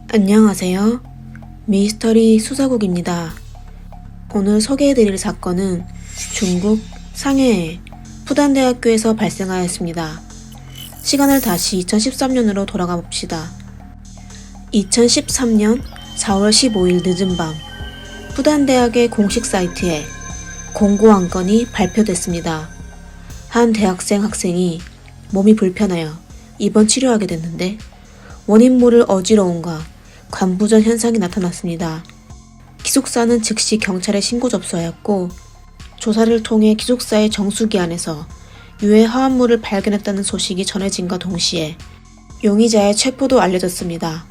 안녕하세요. 미스터리 수사국입니다. 오늘 소개해드릴 사건은 중국 상해의 푸단대학교에서 발생하였습니다. 시간을 다시 2013년으로 돌아가 봅시다. 2013년 4월 15일 늦은 밤, 푸단대학의 공식 사이트에 공고 한 건이 발표됐습니다. 한 학생이 몸이 불편하여 입원 치료하게 됐는데 원인 모를 어지러움과 관부전 현상이 나타났습니다. 기숙사는 즉시 경찰에 신고 접수하였고 조사를 통해 기숙사의 정수기 안에서 유해 화합물을 발견했다는 소식이 전해진과 동시에 용의자의 체포도 알려졌습니다.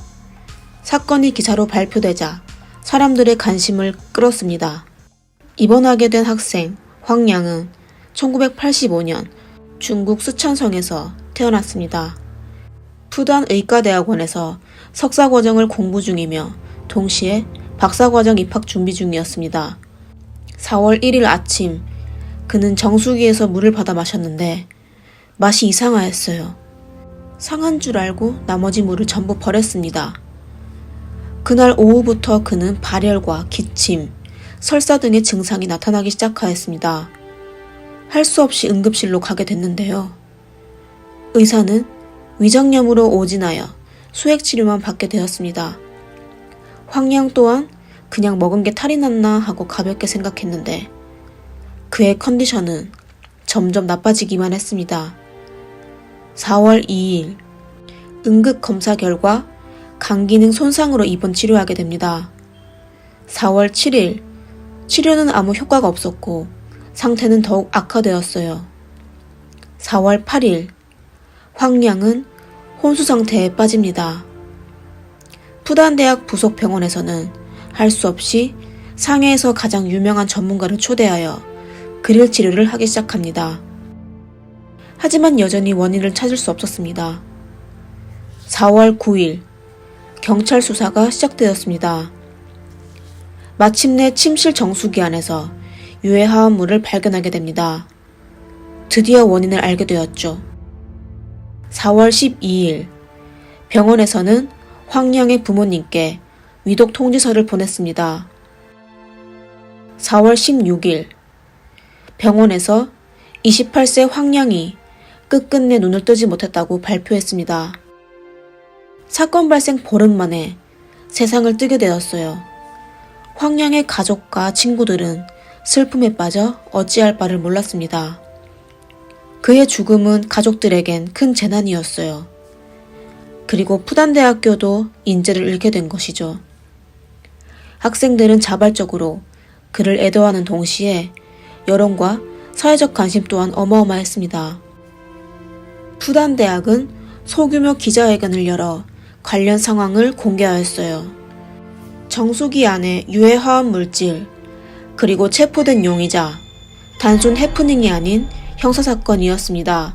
사건이 기사로 발표되자 사람들의 관심을 끌었습니다. 입원하게 된 학생 황양은 1985년 중국 쓰촨성에서 태어났습니다. 푸단 의과대학원에서 석사과정을 공부 중이며 동시에 박사과정 입학 준비 중이었습니다. 4월 1일 아침, 그는 정수기에서 물을 받아 마셨는데 맛이 이상하였어요. 상한 줄 알고 나머지 물을 전부 버렸습니다. 그날 오후부터 그는 발열과 기침, 설사 등의 증상이 나타나기 시작하였습니다. 할 수 없이 응급실로 가게 됐는데요. 의사는 위장염으로 오진하여 수액치료만 받게 되었습니다. 황양 또한 그냥 먹은 게 탈이 났나 하고 가볍게 생각했는데 그의 컨디션은 점점 나빠지기만 했습니다. 4월 2일 응급검사 결과 간기능 손상으로 입원 치료하게 됩니다. 4월 7일 치료는 아무 효과가 없었고 상태는 더욱 악화되었어요. 4월 8일 황양은 혼수 상태에 빠집니다. 푸단대학 부속 병원에서는 할 수 없이 상해에서 가장 유명한 전문가를 초대하여 그릴 치료를 하기 시작합니다. 하지만 여전히 원인을 찾을 수 없었습니다. 4월 9일 경찰 수사가 시작되었습니다. 마침내 침실 정수기 안에서 유해 화합물을 발견하게 됩니다. 드디어 원인을 알게 되었죠. 4월 12일 병원에서는 황양의 부모님께 위독 통지서를 보냈습니다. 4월 16일 병원에서 28세 황양이 끝끝내 눈을 뜨지 못했다고 발표했습니다. 사건 발생 보름 만에 세상을 뜨게 되었어요. 황양의 가족과 친구들은 슬픔에 빠져 어찌할 바를 몰랐습니다. 그의 죽음은 가족들에겐 큰 재난이었어요. 그리고 푸단대학교도 인재를 잃게 된 것이죠. 학생들은 자발적으로 그를 애도하는 동시에 여론과 사회적 관심 또한 어마어마했습니다. 푸단대학은 소규모 기자회견을 열어 관련 상황을 공개하였어요. 정수기 안에 유해 화합 물질, 그리고 체포된 용의자, 단순 해프닝이 아닌 형사사건이었습니다.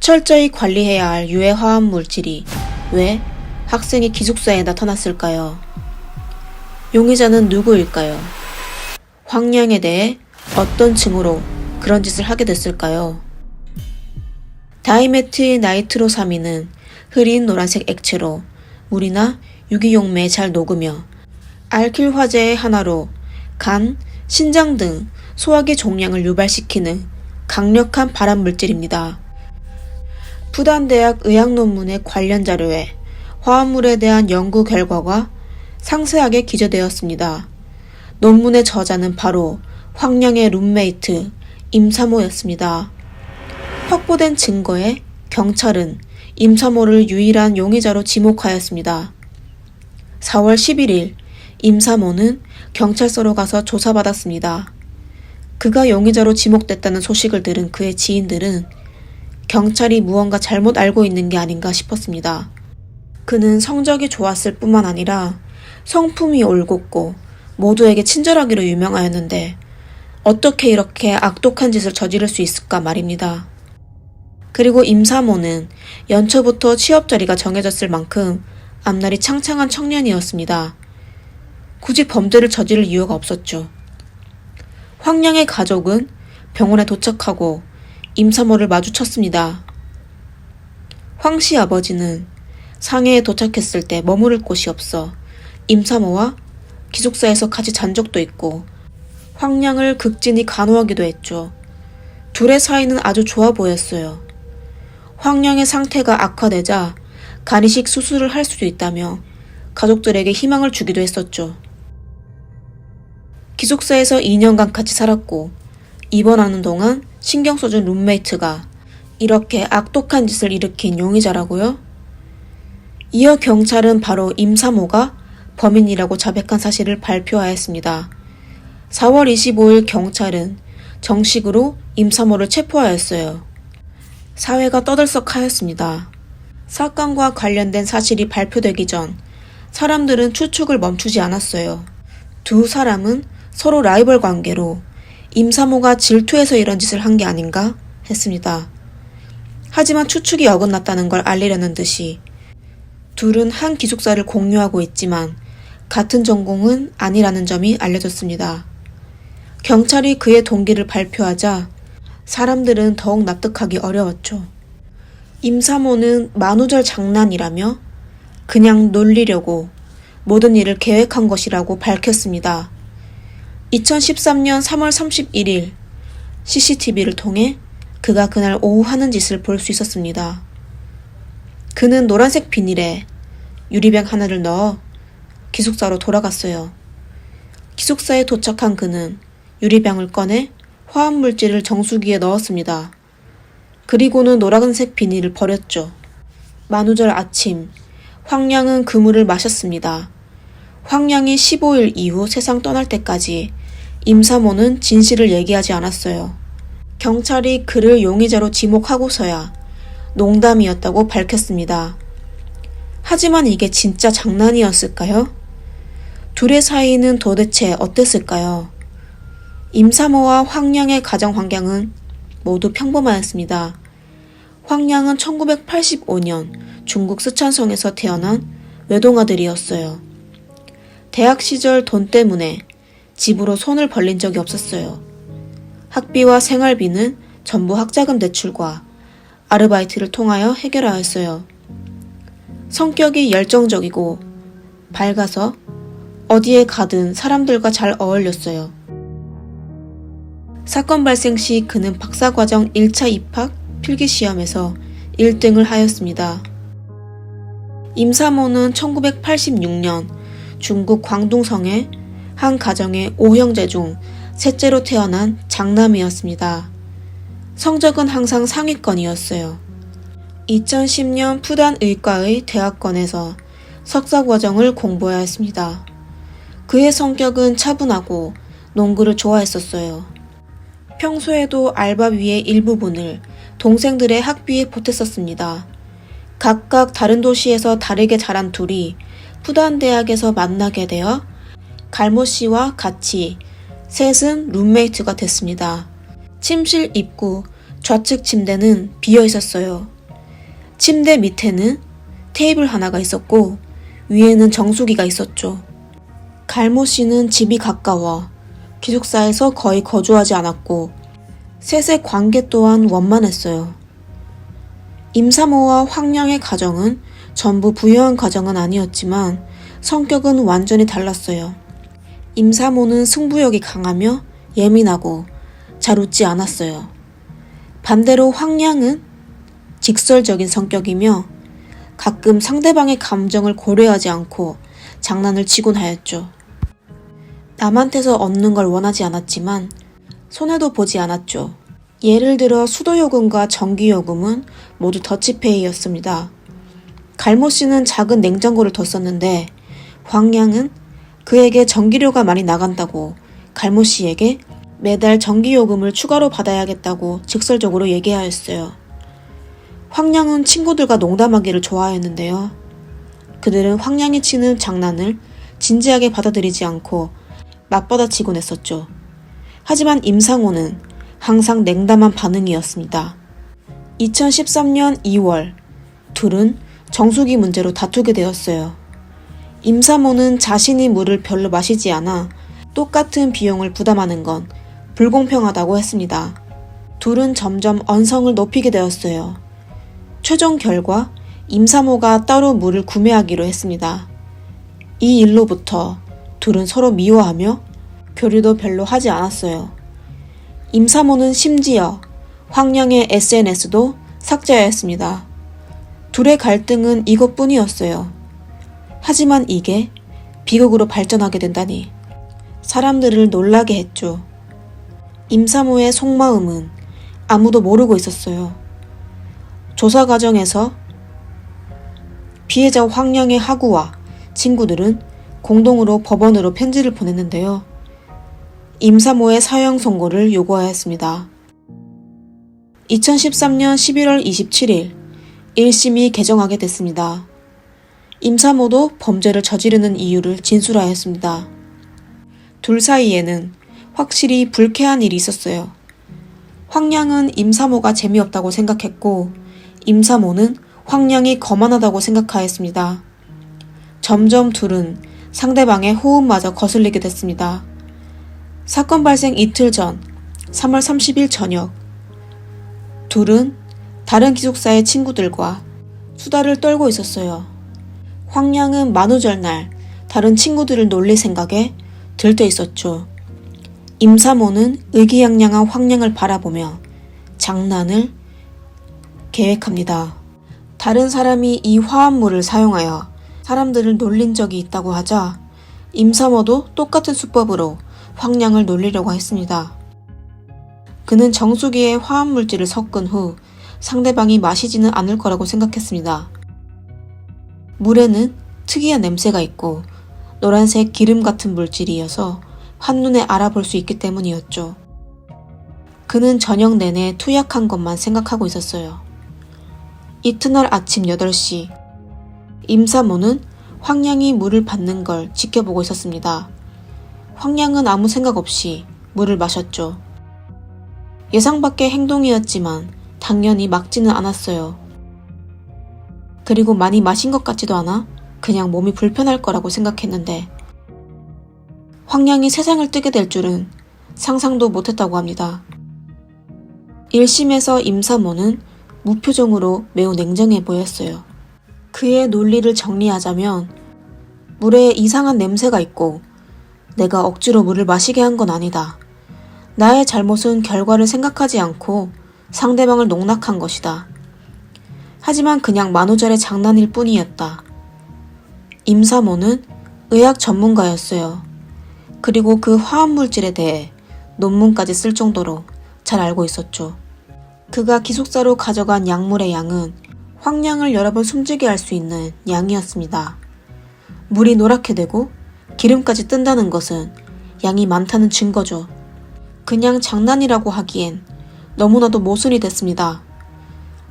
철저히 관리해야 할 유해 화합 물질이 왜 학생의 기숙사에 나타났을까요? 용의자는 누구일까요? 황양에 대해 어떤 징후로 그런 짓을 하게 됐을까요? 다이메틸 나이트로사민은 흐린 노란색 액체로 물이나 유기용매에 잘 녹으며 알킬 화재의 하나로 간, 신장 등 소화기 종양을 유발시키는 강력한 발암물질입니다. 푸단대학 의학 논문의 관련 자료에 화합물에 대한 연구 결과가 상세하게 기재되었습니다. 논문의 저자는 바로 황양의 룸메이트 임사모였습니다. 확보된 증거에 경찰은 임사모를 유일한 용의자로 지목하였습니다. 4월 11일 임사모는 경찰서로 가서 조사받았습니다. 그가 용의자로 지목됐다는 소식을 들은 그의 지인들은 경찰이 무언가 잘못 알고 있는 게 아닌가 싶었습니다. 그는 성적이 좋았을 뿐만 아니라 성품이 올곧고 모두에게 친절하기로 유명하였는데 어떻게 이렇게 악독한 짓을 저지를 수 있을까 말입니다. 그리고 임사모는 연초부터 취업 자리가 정해졌을 만큼 앞날이 창창한 청년이었습니다. 굳이 범죄를 저지를 이유가 없었죠. 황양의 가족은 병원에 도착하고 임사모를 마주쳤습니다. 황씨 아버지는 상해에 도착했을 때 머무를 곳이 없어 임사모와 기숙사에서 같이 잔 적도 있고 황량을 극진히 간호하기도 했죠. 둘의 사이는 아주 좋아 보였어요. 황량의 상태가 악화되자 간이식 수술을 할 수도 있다며 가족들에게 희망을 주기도 했었죠. 기숙사에서 2년간 같이 살았고 입원하는 동안 신경 써준 룸메이트가 이렇게 악독한 짓을 일으킨 용의자라고요? 이어 경찰은 바로 임사모가 범인이라고 자백한 사실을 발표하였습니다. 4월 25일 경찰은 정식으로 임사모를 체포하였어요. 사회가 떠들썩하였습니다. 사건과 관련된 사실이 발표되기 전 사람들은 추측을 멈추지 않았어요. 두 사람은 서로 라이벌 관계로 임사모가 질투해서 이런 짓을 한 게 아닌가 했습니다. 하지만 추측이 어긋났다는 걸 알리려는 듯이 둘은 한 기숙사를 공유하고 있지만 같은 전공은 아니라는 점이 알려졌습니다. 경찰이 그의 동기를 발표하자 사람들은 더욱 납득하기 어려웠죠. 임사모는 만우절 장난이라며 그냥 놀리려고 모든 일을 계획한 것이라고 밝혔습니다. 2013년 3월 31일 CCTV를 통해 그가 그날 오후 하는 짓을 볼 수 있었습니다. 그는 노란색 비닐에 유리병 하나를 넣어 기숙사로 돌아갔어요. 기숙사에 도착한 그는 유리병을 꺼내 화합물질을 정수기에 넣었습니다. 그리고는 노란색 비닐을 버렸죠. 만우절 아침, 황량은 그 물을 마셨습니다. 황량이 15일 이후 세상 떠날 때까지 임사모는 진실을 얘기하지 않았어요. 경찰이 그를 용의자로 지목하고서야 농담이었다고 밝혔습니다. 하지만 이게 진짜 장난이었을까요? 둘의 사이는 도대체 어땠을까요? 임사모와 황량의 가정 환경은 모두 평범하였습니다. 황량은 1985년 중국 쓰촨성에서 태어난 외동아들이었어요. 대학 시절 돈 때문에 집으로 손을 벌린 적이 없었어요. 학비와 생활비는 전부 학자금 대출과 아르바이트를 통하여 해결하였어요. 성격이 열정적이고 밝아서 어디에 가든 사람들과 잘 어울렸어요. 사건 발생 시 그는 박사과정 1차 입학 필기시험에서 1등을 하였습니다. 임사모는 1986년 중국 광둥성의 한 가정의 5형제 중 셋째로 태어난 장남이었습니다. 성적은 항상 상위권이었어요. 2010년 푸단 의과의 대학원에서 석사과정을 공부하였습니다. 그의 성격은 차분하고 농구를 좋아했었어요. 평소에도 알바비의 일부분을 동생들의 학비에 보탰었습니다. 각각 다른 도시에서 다르게 자란 둘이 푸단 대학에서 만나게 되어 갈모 씨와 같이 셋은 룸메이트가 됐습니다. 침실 입구 좌측 침대는 비어 있었어요. 침대 밑에는 테이블 하나가 있었고 위에는 정수기가 있었죠. 갈모 씨는 집이 가까워 기숙사에서 거의 거주하지 않았고 셋의 관계 또한 원만했어요. 임사모와 황량의 가정은 전부 부유한 가정은 아니었지만 성격은 완전히 달랐어요. 임사모는 승부욕이 강하며 예민하고 잘 웃지 않았어요. 반대로 황량은 직설적인 성격이며 가끔 상대방의 감정을 고려하지 않고 장난을 치곤 하였죠. 남한테서 얻는 걸 원하지 않았지만 손해도 보지 않았죠. 예를 들어 수도요금과 전기요금은 모두 더치페이였습니다. 갈모 씨는 작은 냉장고를 뒀었는데 황량은 그에게 전기료가 많이 나간다고 갈모 씨에게 매달 전기요금을 추가로 받아야겠다고 직설적으로 얘기하였어요. 황량은 친구들과 농담하기를 좋아했는데요. 그들은 황량이 치는 장난을 진지하게 받아들이지 않고 맞받아치곤 했었죠. 하지만 임상호는 항상 냉담한 반응이었습니다. 2013년 2월 둘은 정수기 문제로 다투게 되었어요. 임사모는 자신이 물을 별로 마시지 않아 똑같은 비용을 부담하는 건 불공평하다고 했습니다. 둘은 점점 언성을 높이게 되었어요. 최종 결과 임사모가 따로 물을 구매하기로 했습니다. 이 일로부터 둘은 서로 미워하며 교류도 별로 하지 않았어요. 임사모는 심지어 황량의 SNS도 삭제하였습니다. 둘의 갈등은 이것뿐이었어요. 하지만 이게 비극으로 발전하게 된다니 사람들을 놀라게 했죠. 임사모의 속마음은 아무도 모르고 있었어요. 조사 과정에서 피해자 황량의 하구와 친구들은 공동으로 법원으로 편지를 보냈는데요. 임사모의 사형 선고를 요구하였습니다. 2013년 11월 27일 1심이 개정하게 됐습니다. 임사모도 범죄를 저지르는 이유를 진술하였습니다. 둘 사이에는 확실히 불쾌한 일이 있었어요. 황량은 임사모가 재미없다고 생각했고 임사모는 황량이 거만하다고 생각하였습니다. 점점 둘은 상대방의 호흡마저 거슬리게 됐습니다. 사건 발생 이틀 전 3월 30일 저녁 둘은 다른 기숙사의 친구들과 수다를 떨고 있었어요. 황량은 만우절날 다른 친구들을 놀릴 생각에 들떠 있었죠. 임사모는 의기양양한 황량을 바라보며 장난을 계획합니다. 다른 사람이 이 화합물을 사용하여 사람들을 놀린 적이 있다고 하자 임사모도 똑같은 수법으로 황량을 놀리려고 했습니다. 그는 정수기에 화합물질을 섞은 후 상대방이 마시지는 않을 거라고 생각했습니다. 물에는 특이한 냄새가 있고 노란색 기름 같은 물질이어서 한눈에 알아볼 수 있기 때문이었죠. 그는 저녁 내내 투약한 것만 생각하고 있었어요. 이튿날 아침 8시 임사모는 황량이 물을 받는 걸 지켜보고 있었습니다. 황량은 아무 생각 없이 물을 마셨죠. 예상 밖의 행동이었지만 당연히 막지는 않았어요. 그리고 많이 마신 것 같지도 않아 그냥 몸이 불편할 거라고 생각했는데 황량이 세상을 뜨게 될 줄은 상상도 못했다고 합니다. 1심에서 임사모는 무표정으로 매우 냉정해 보였어요. 그의 논리를 정리하자면 물에 이상한 냄새가 있고 내가 억지로 물을 마시게 한 건 아니다. 나의 잘못은 결과를 생각하지 않고 상대방을 농락한 것이다. 하지만 그냥 만우절의 장난일 뿐이었다. 임사모는 의학 전문가였어요. 그리고 그 화합물질에 대해 논문까지 쓸 정도로 잘 알고 있었죠. 그가 기숙사로 가져간 약물의 양은 황량을 여러 번 숨지게 할 수 있는 양이었습니다. 물이 노랗게 되고 기름까지 뜬다는 것은 양이 많다는 증거죠. 그냥 장난이라고 하기엔 너무나도 모순이 됐습니다.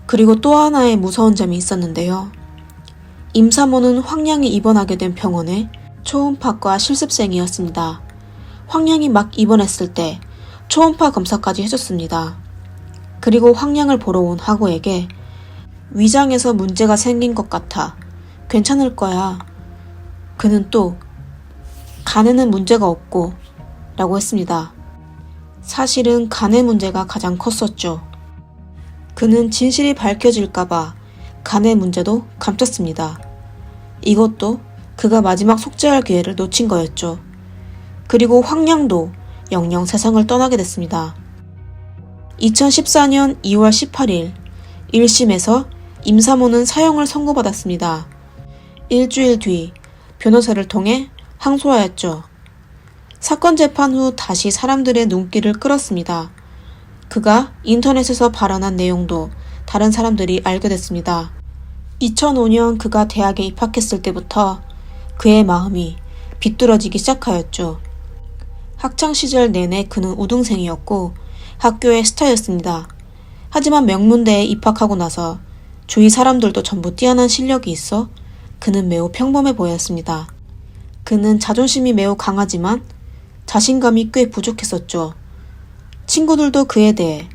그리고 또 하나의 무서운 점이 있었는데요. 임사모는 황량이 입원하게 된 병원의 초음파과 실습생이었습니다. 황량이 막 입원했을 때 초음파 검사까지 해줬습니다. 그리고 황량을 보러 온 하구에게 위장에서 문제가 생긴 것 같아. 괜찮을 거야. 그는 또 간에는 문제가 없고 라고 했습니다. 사실은 간의 문제가 가장 컸었죠. 그는 진실이 밝혀질까봐 간의 문제도 감췄습니다. 이것도 그가 마지막 속죄할 기회를 놓친 거였죠. 그리고 황량도 영영 세상을 떠나게 됐습니다. 2014년 2월 18일 1심에서 임사모는 사형을 선고받았습니다. 일주일 뒤 변호사를 통해 항소하였죠. 사건 재판 후 다시 사람들의 눈길을 끌었습니다. 그가 인터넷에서 발언한 내용도 다른 사람들이 알게 됐습니다. 2005년 그가 대학에 입학했을 때부터 그의 마음이 비뚤어지기 시작하였죠. 학창시절 내내 그는 우등생이었고 학교의 스타였습니다. 하지만 명문대에 입학하고 나서 주위 사람들도 전부 뛰어난 실력이 있어 그는 매우 평범해 보였습니다. 그는 자존심이 매우 강하지만 자신감이 꽤 부족했었죠. 친구들도 그에 대해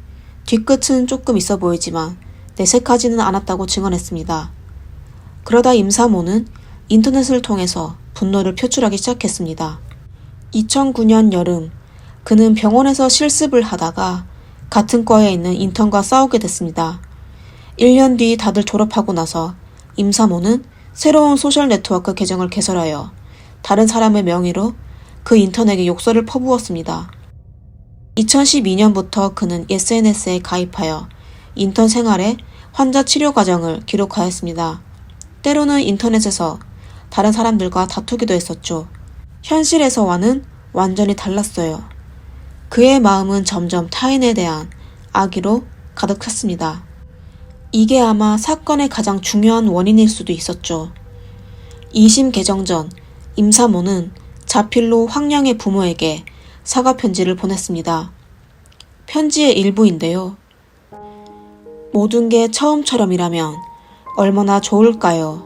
뒤끝은 조금 있어 보이지만 내색하지는 않았다고 증언했습니다. 그러다 임사모는 인터넷을 통해서 분노를 표출하기 시작했습니다. 2009년 여름 그는 병원에서 실습을 하다가 같은 과에 있는 인턴과 싸우게 됐습니다. 1년 뒤 다들 졸업하고 나서 임사모는 새로운 소셜 네트워크 계정을 개설하여 다른 사람의 명의로 그 인턴에게 욕설을 퍼부었습니다. 2012년부터 그는 SNS에 가입하여 인턴 생활의 환자 치료 과정을 기록하였습니다. 때로는 인터넷에서 다른 사람들과 다투기도 했었죠. 현실에서와는 완전히 달랐어요. 그의 마음은 점점 타인에 대한 악의로 가득 찼습니다. 이게 아마 사건의 가장 중요한 원인일 수도 있었죠. 2심 개정 전 임사모는 자필로 황량의 부모에게 사과 편지를 보냈습니다. 편지의 일부인데요. 모든 게 처음처럼이라면 얼마나 좋을까요?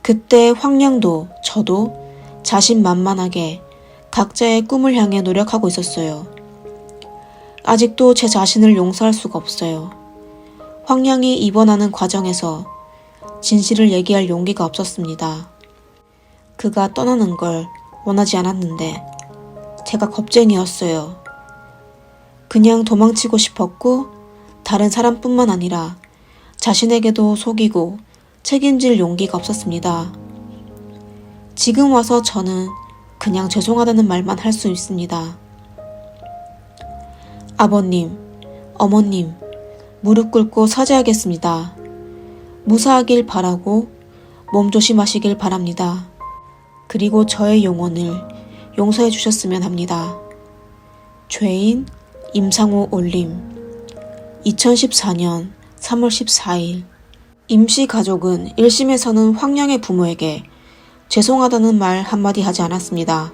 그때 황량도 저도 자신만만하게 각자의 꿈을 향해 노력하고 있었어요. 아직도 제 자신을 용서할 수가 없어요. 황량이 입원하는 과정에서 진실을 얘기할 용기가 없었습니다. 그가 떠나는 걸 원하지 않았는데 제가 겁쟁이였어요. 그냥 도망치고 싶었고 다른 사람뿐만 아니라 자신에게도 속이고 책임질 용기가 없었습니다. 지금 와서 저는 그냥 죄송하다는 말만 할 수 있습니다. 아버님, 어머님, 무릎 꿇고 사죄하겠습니다. 무사하길 바라고 몸 조심하시길 바랍니다. 그리고 저의 영혼을 용서해 주셨으면 합니다. 죄인 임상호 올림 2014년 3월 14일 임씨 가족은 1심에서는 황량의 부모에게 죄송하다는 말 한마디 하지 않았습니다.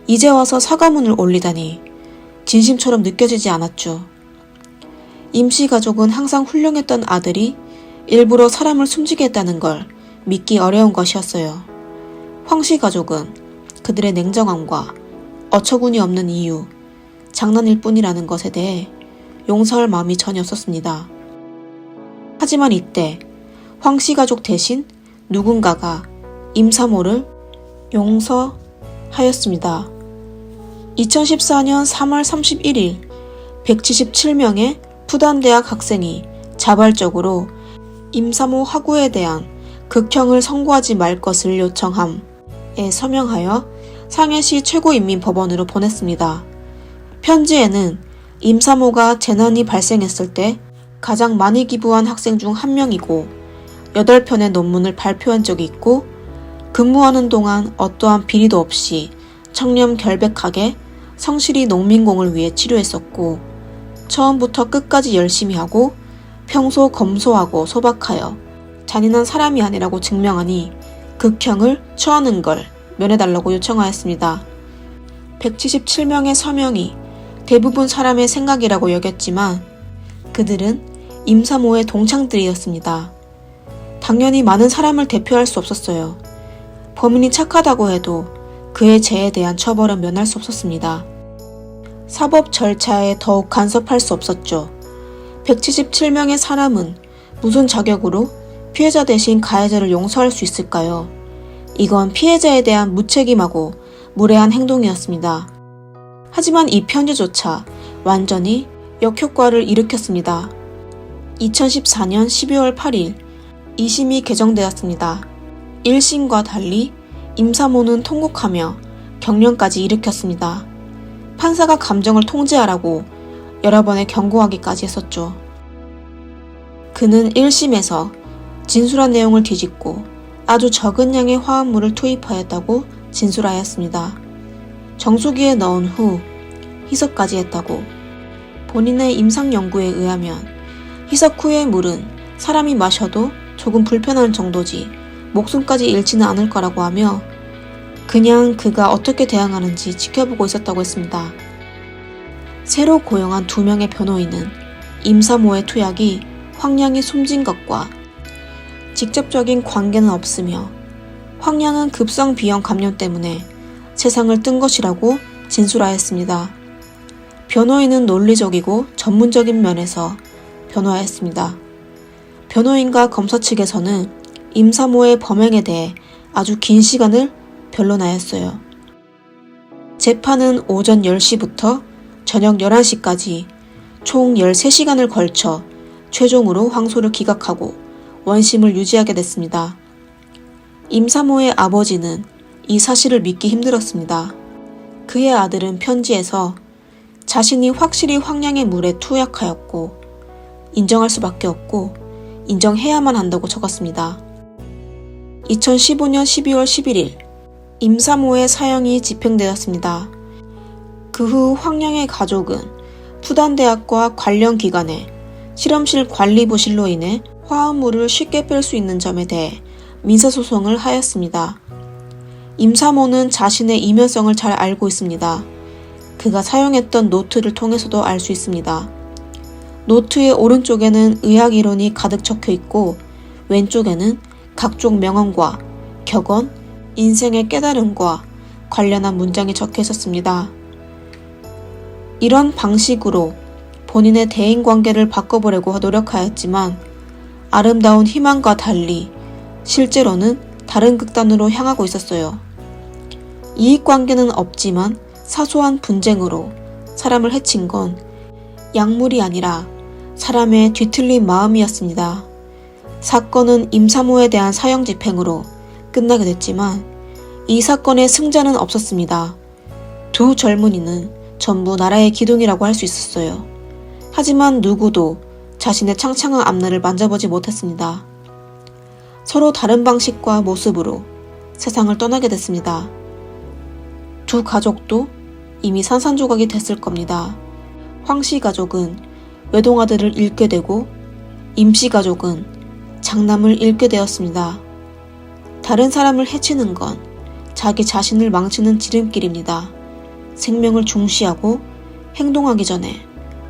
이제 와서 사과문을 올리다니 진심처럼 느껴지지 않았죠. 임씨 가족은 항상 훌륭했던 아들이 일부러 사람을 숨지게 했다는 걸 믿기 어려운 것이었어요. 황씨 가족은 그들의 냉정함과 어처구니 없는 이유, 장난일 뿐이라는 것에 대해 용서할 마음이 전혀 없었습니다. 하지만 이때 황씨 가족 대신 누군가가 임사모를 용서하였습니다. 2014년 3월 31일 177명의 푸단대학 학생이 자발적으로 임사모 화구에 대한 극형을 선고하지 말 것을 요청함에 서명하여 상해시 최고인민법원으로 보냈습니다. 편지에는 임사모가 재난이 발생했을 때 가장 많이 기부한 학생 중 한 명이고 8편의 논문을 발표한 적이 있고 근무하는 동안 어떠한 비리도 없이 청렴 결백하게 성실히 농민공을 위해 치료했었고 처음부터 끝까지 열심히 하고 평소 검소하고 소박하여 잔인한 사람이 아니라고 증명하니 극형을 처하는 걸 면해달라고 요청하였습니다. 177명의 서명이 대부분 사람의 생각이라고 여겼지만 그들은 임사모의 동창들이었습니다. 당연히 많은 사람을 대표할 수 없었어요. 범인이 착하다고 해도 그의 죄에 대한 처벌은 면할 수 없었습니다. 사법 절차에 더욱 간섭할 수 없었죠. 177명의 사람은 무슨 자격으로 피해자 대신 가해자를 용서할 수 있을까요? 이건 피해자에 대한 무책임하고 무례한 행동이었습니다. 하지만 이 편지조차 완전히 역효과를 일으켰습니다. 2014년 12월 8일 2심이 개정되었습니다. 1심과 달리 임사모는 통곡하며 경련까지 일으켰습니다. 판사가 감정을 통제하라고 여러 번의 경고하기까지 했었죠. 그는 1심에서 진술한 내용을 뒤집고 아주 적은 양의 화합물을 투입하였다고 진술하였습니다. 정수기에 넣은 후 희석까지 했다고. 본인의 임상 연구에 의하면 희석 후의 물은 사람이 마셔도 조금 불편한 정도지 목숨까지 잃지는 않을 거라고 하며 그냥 그가 어떻게 대항하는지 지켜보고 있었다고 했습니다. 새로 고용한 2명의 변호인은 임사모의 투약이 황량이 숨진 것과 직접적인 관계는 없으며 황량은 급성 비형 감염 때문에 세상을 뜬 것이라고 진술하였습니다. 변호인은 논리적이고 전문적인 면에서 변호하였습니다. 변호인과 검사 측에서는 임사모의 범행에 대해 아주 긴 시간을 변론하였어요. 재판은 오전 10시부터 저녁 11시까지 총 13시간을 걸쳐 최종으로 항소를 기각하고 원심을 유지하게 됐습니다. 임사모의 아버지는 이 사실을 믿기 힘들었습니다. 그의 아들은 편지에서 자신이 확실히 황량의 물에 투약하였고 인정할 수밖에 없고 인정해야만 한다고 적었습니다. 2015년 12월 11일 임사모의 사형이 집행되었습니다. 그 후 황량의 가족은 푸단대학과 관련 기관에 실험실 관리부실로 인해 화합물을 쉽게 뺄 수 있는 점에 대해 민사소송을 하였습니다. 임사모는 자신의 이면성을 잘 알고 있습니다. 그가 사용했던 노트를 통해서도 알 수 있습니다. 노트의 오른쪽에는 의학 이론이 가득 적혀 있고 왼쪽에는 각종 명언과 격언, 인생의 깨달음과 관련한 문장이 적혀 있었습니다. 이런 방식으로 본인의 대인관계를 바꿔보려고 노력하였지만 아름다운 희망과 달리 실제로는 다른 극단으로 향하고 있었어요. 이익관계는 없지만 사소한 분쟁으로 사람을 해친 건 약물이 아니라 사람의 뒤틀린 마음이었습니다. 사건은 임사모에 대한 사형 집행으로 끝나게 됐지만 이 사건의 승자는 없었습니다. 두 젊은이는 전부 나라의 기둥이라고 할 수 있었어요. 하지만 누구도 자신의 창창한 앞날을 만져보지 못했습니다. 서로 다른 방식과 모습으로 세상을 떠나게 됐습니다. 두 가족도 이미 산산조각이 됐을 겁니다. 황씨 가족은 외동아들을 잃게 되고 임씨 가족은 장남을 잃게 되었습니다. 다른 사람을 해치는 건 자기 자신을 망치는 지름길입니다. 생명을 중시하고 행동하기 전에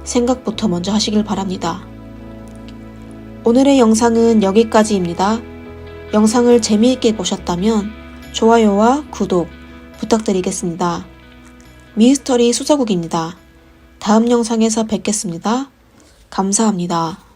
생각부터 먼저 하시길 바랍니다. 오늘의 영상은 여기까지입니다. 영상을 재미있게 보셨다면 좋아요와 구독 부탁드리겠습니다. 미스터리 수사국입니다. 다음 영상에서 뵙겠습니다. 감사합니다.